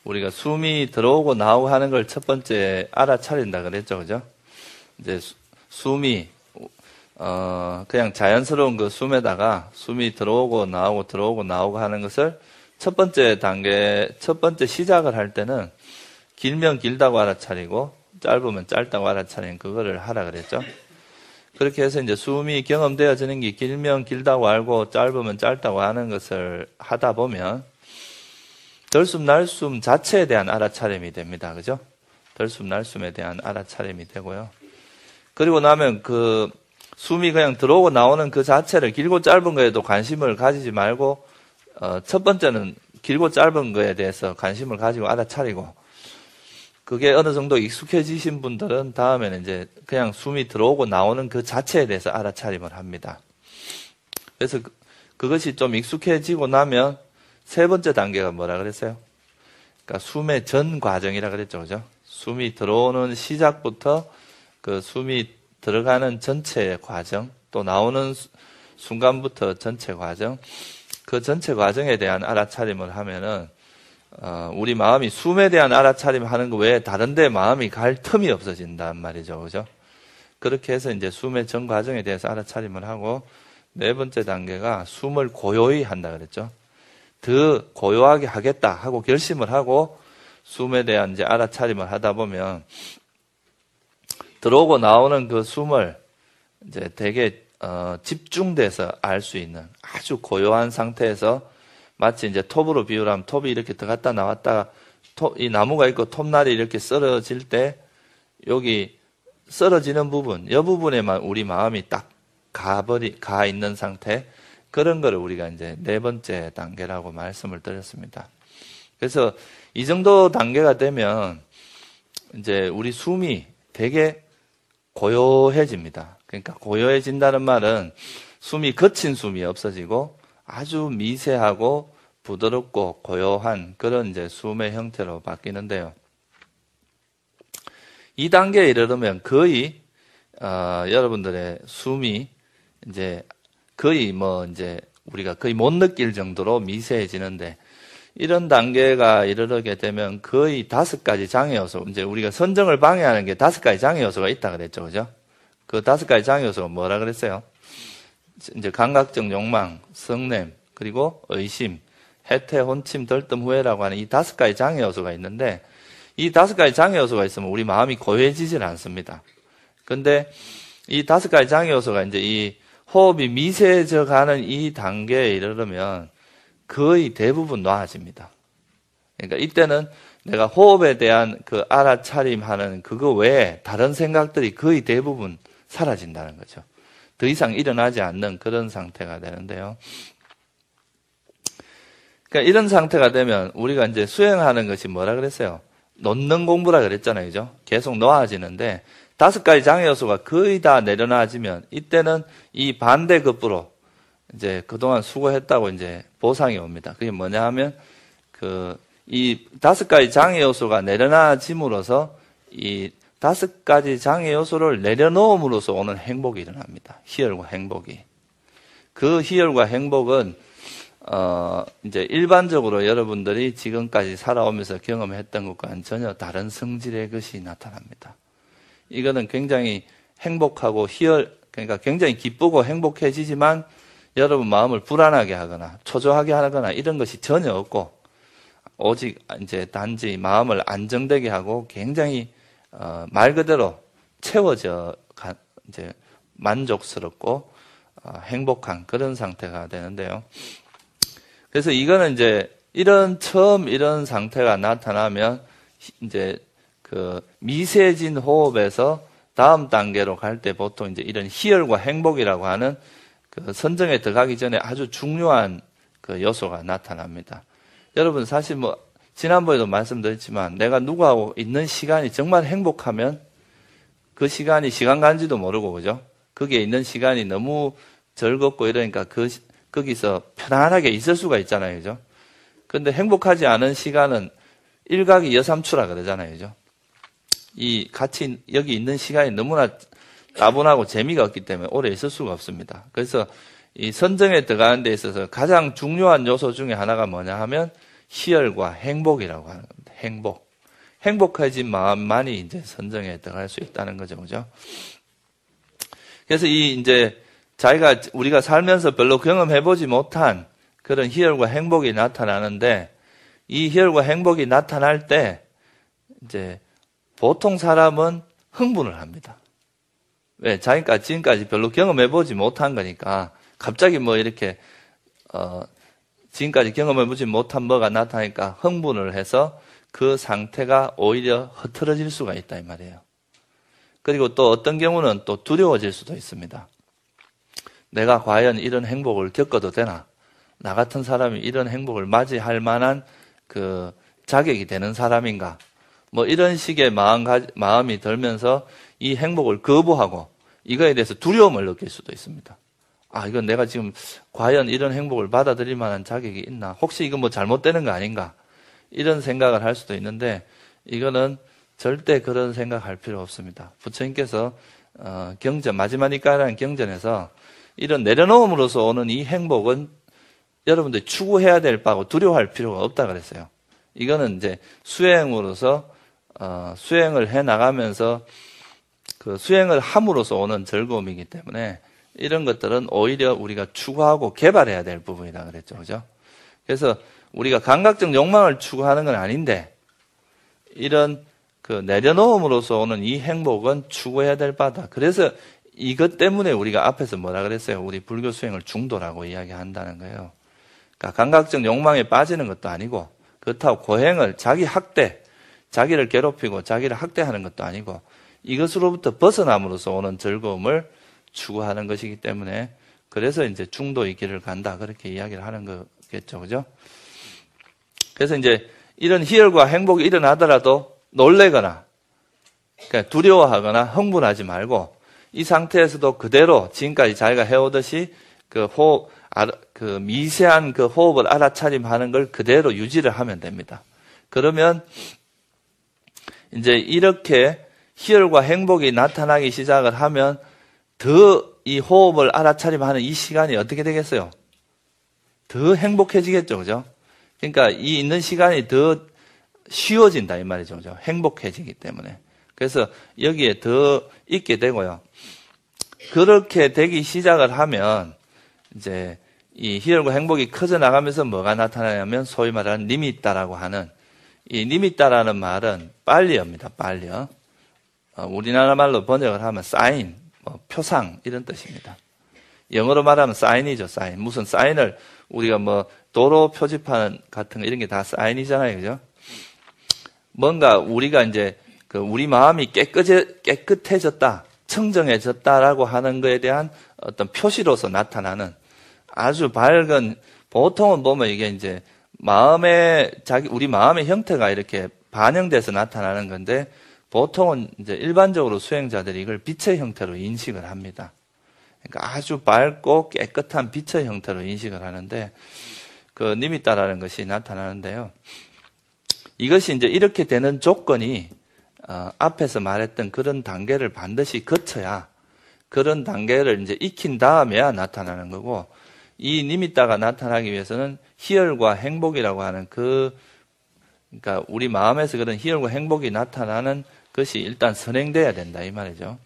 우리가 숨이 들어오고 나오고 하는 걸 첫 번째 알아차린다 그랬죠. 그죠? 이제 숨이, 그냥 자연스러운 그 숨에다가 숨이 들어오고 나오고 하는 것을 첫 번째 단계, 첫 번째 시작을 할 때는 길면 길다고 알아차리고 짧으면 짧다고 알아차리는 그거를 하라 그랬죠. 그렇게 해서 이제 숨이 경험되어지는 게 길면 길다고 알고 짧으면 짧다고 하는 것을 하다 보면 들숨 날숨 자체에 대한 알아차림이 됩니다. 그죠? 들숨 날숨에 대한 알아차림이 되고요. 그리고 나면 그 숨이 그냥 들어오고 나오는 그 자체를 길고 짧은 거에도 관심을 가지지 말고 첫 번째는 길고 짧은 거에 대해서 관심을 가지고 알아차리고 그게 어느 정도 익숙해지신 분들은 다음에는 이제 그냥 숨이 들어오고 나오는 그 자체에 대해서 알아차림을 합니다. 그래서 그것이 좀 익숙해지고 나면 세 번째 단계가 뭐라 그랬어요? 그러니까 숨의 전 과정이라 그랬죠. 그죠? 숨이 들어오는 시작부터 그 숨이 들어가는 전체 과정, 또 나오는 순간부터 전체 과정, 그 전체 과정에 대한 알아차림을 하면은 우리 마음이 숨에 대한 알아차림 하는 거 외에 다른 데 마음이 갈 틈이 없어진단 말이죠. 그죠? 그렇게 해서 이제 숨의 전 과정에 대해서 알아차림을 하고 네 번째 단계가 숨을 고요히 한다 그랬죠. 더 고요하게 하겠다 하고 결심을 하고 숨에 대한 이제 알아차림을 하다 보면 들어오고 나오는 그 숨을 이제 되게 집중돼서 알 수 있는 아주 고요한 상태에서 마치 이제 톱으로 비유하면 톱이 이렇게 들어갔다 나왔다가 이 나무가 있고 톱날이 이렇게 썰어질 때 여기 썰어지는 부분, 이 부분에만 우리 마음이 딱 가 있는 상태, 그런 거를 우리가 이제 네 번째 단계라고 말씀을 드렸습니다. 그래서 이 정도 단계가 되면 이제 우리 숨이 되게 고요해집니다. 그러니까 고요해진다는 말은 숨이 거친 숨이 없어지고 아주 미세하고 부드럽고 고요한 그런 이제 숨의 형태로 바뀌는데요. 이 단계에 이르르면 거의 여러분들의 숨이 이제 거의 이제 우리가 거의 못 느낄 정도로 미세해지는데 이런 단계가 이르게 되면 거의 5가지 장애 요소, 이제 우리가 선정을 방해하는 게 5가지 장애 요소가 있다 그랬죠. 그죠? 그 5가지 장애 요소가 뭐라 그랬어요? 이제 감각적 욕망, 성냄, 그리고 의심, 해태, 혼침, 들뜸, 후회라고 하는 이 5가지 장애 요소가 있는데 이 5가지 장애 요소가 있으면 우리 마음이 고요해지질 않습니다. 근데 이 5가지 장애 요소가 이제 이 호흡이 미세해져 가는 이 단계에 이르르면 거의 대부분 놔집니다. 그러니까 이때는 내가 호흡에 대한 그 알아차림하는 그거 외에 다른 생각들이 거의 대부분 사라진다는 거죠. 더 이상 일어나지 않는 그런 상태가 되는데요. 그러니까 이런 상태가 되면 우리가 이제 수행하는 것이 뭐라 그랬어요? 놓는 공부라 그랬잖아요. 그죠? 계속 놓아지는데 5가지 장애 요소가 거의 다 내려놔지면 이때는 이 반대급부로 이제 그동안 수고했다고 이제 보상이 옵니다. 그게 뭐냐 하면 이 5가지 장애 요소가 내려놔짐으로써 이 5가지 장애 요소를 내려놓음으로써 오는 행복이 일어납니다. 희열과 행복이. 그 희열과 행복은 이제 일반적으로 여러분들이 지금까지 살아오면서 경험했던 것과는 전혀 다른 성질의 것이 나타납니다. 이거는 굉장히 행복하고 그러니까 굉장히 기쁘고 행복해지지만 여러분 마음을 불안하게 하거나 초조하게 하거나 이런 것이 전혀 없고 오직 이제 단지 마음을 안정되게 하고 굉장히 말 그대로 채워져 이제 만족스럽고 행복한 그런 상태가 되는데요. 그래서 이거는 이제 처음 이런 상태가 나타나면 이제 그 미세해진 호흡에서 다음 단계로 갈 때 보통 이제 이런 희열과 행복이라고 하는 그 선정에 들어가기 전에 아주 중요한 그 요소가 나타납니다. 여러분 사실 지난번에도 말씀드렸지만 내가 누구하고 있는 시간이 정말 행복하면 그 시간이 시간 간지도 모르고 그죠? 거기에 있는 시간이 너무 즐겁고 이러니까 거기서 편안하게 있을 수가 있잖아요. 그죠? 근데 행복하지 않은 시간은 일각이 여삼추라 그러잖아요. 그죠? 같이 여기 있는 시간이 너무나 따분하고 재미가 없기 때문에 오래 있을 수가 없습니다. 그래서 이 선정에 들어가는 데 있어서 가장 중요한 요소 중에 하나가 뭐냐 하면 희열과 행복이라고 하는 겁니다. 행복. 행복해진 마음만이 이제 선정에 들어갈 수 있다는 거죠. 그죠? 그래서 이제 우리가 살면서 별로 경험해보지 못한 그런 희열과 행복이 나타나는데, 이 희열과 행복이 나타날 때, 이제, 보통 사람은 흥분을 합니다. 왜? 자기가 지금까지 별로 경험해보지 못한 거니까, 갑자기 뭐 이렇게, 지금까지 경험해보지 못한 뭐가 나타나니까 흥분을 해서 그 상태가 오히려 흐트러질 수가 있다, 이 말이에요. 그리고 또 어떤 경우는 또 두려워질 수도 있습니다. 내가 과연 이런 행복을 겪어도 되나? 나 같은 사람이 이런 행복을 맞이할 만한 그 자격이 되는 사람인가? 뭐 이런 식의 마음이 들면서 이 행복을 거부하고 이거에 대해서 두려움을 느낄 수도 있습니다. 아, 이건 내가 지금 과연 이런 행복을 받아들일 만한 자격이 있나? 혹시 이거 뭐 잘못되는 거 아닌가? 이런 생각을 할 수도 있는데, 이거는 절대 그런 생각할 필요 없습니다. 부처님께서 마지막이라는 경전에서 이런 내려놓음으로써 오는 이 행복은 여러분들이 추구해야 될 바고 두려워할 필요가 없다 그랬어요. 이거는 이제 수행으로서 수행을 해 나가면서 그 수행을 함으로써 오는 즐거움이기 때문에 이런 것들은 오히려 우리가 추구하고 개발해야 될 부분이다 그랬죠. 그죠? 그래서 우리가 감각적 욕망을 추구하는 건 아닌데, 이런 그 내려놓음으로써 오는 이 행복은 추구해야 될 바다. 그래서 이것 때문에 우리가 앞에서 뭐라 그랬어요? 우리 불교 수행을 중도라고 이야기한다는 거예요. 그러니까 감각적 욕망에 빠지는 것도 아니고, 그렇다고 고행을 자기 학대, 자기를 괴롭히고 자기를 학대하는 것도 아니고, 이것으로부터 벗어남으로써 오는 즐거움을 추구하는 것이기 때문에, 그래서 이제 중도의 길을 간다, 그렇게 이야기를 하는 거겠죠. 그죠? 그래서 이제 이런 희열과 행복이 일어나더라도 놀래거나, 그러니까 두려워하거나 흥분하지 말고, 이 상태에서도 그대로 지금까지 자기가 해오듯이 그 미세한 그 호흡을 알아차림하는 걸 그대로 유지를 하면 됩니다. 그러면 이제 이렇게 희열과 행복이 나타나기 시작을 하면 더 이 호흡을 알아차림하는 이 시간이 어떻게 되겠어요? 더 행복해지겠죠, 그죠? 그러니까 이 있는 시간이 더 쉬워진다 이 말이죠, 그죠? 행복해지기 때문에. 그래서 여기에 더 있게 되고요. 그렇게 되기 시작을 하면 이제 이 희열과 행복이 커져 나가면서 뭐가 나타나냐면 소위 말하는 니미따라고 하는, 이 니미따라는 말은 빨리어입니다. 빨리어. 우리나라 말로 번역을 하면 사인, 뭐 표상 이런 뜻입니다. 영어로 말하면 사인이죠. 사인. 무슨 사인을 우리가 뭐 도로 표지판 같은 거 이런 게 다 사인이잖아요. 그죠? 뭔가 우리가 이제 우리 마음이 깨끗해졌다, 청정해졌다라고 하는 거에 대한 어떤 표시로서 나타나는 아주 밝은, 보통은 보면 이게 이제 우리 마음의 형태가 이렇게 반영돼서 나타나는 건데, 보통은 이제 일반적으로 수행자들이 이걸 빛의 형태로 인식을 합니다. 그러니까 아주 밝고 깨끗한 빛의 형태로 인식을 하는데, 그 니미따라는 것이 나타나는데요. 이것이 이제 이렇게 되는 조건이 앞에서 말했던 그런 단계를 반드시 거쳐야, 그런 단계를 이제 익힌 다음에야 나타나는 거고, 이 니미따가 나타나기 위해서는 희열과 행복이라고 하는 그러니까 우리 마음에서 그런 희열과 행복이 나타나는 것이 일단 선행돼야 된다 이 말이죠.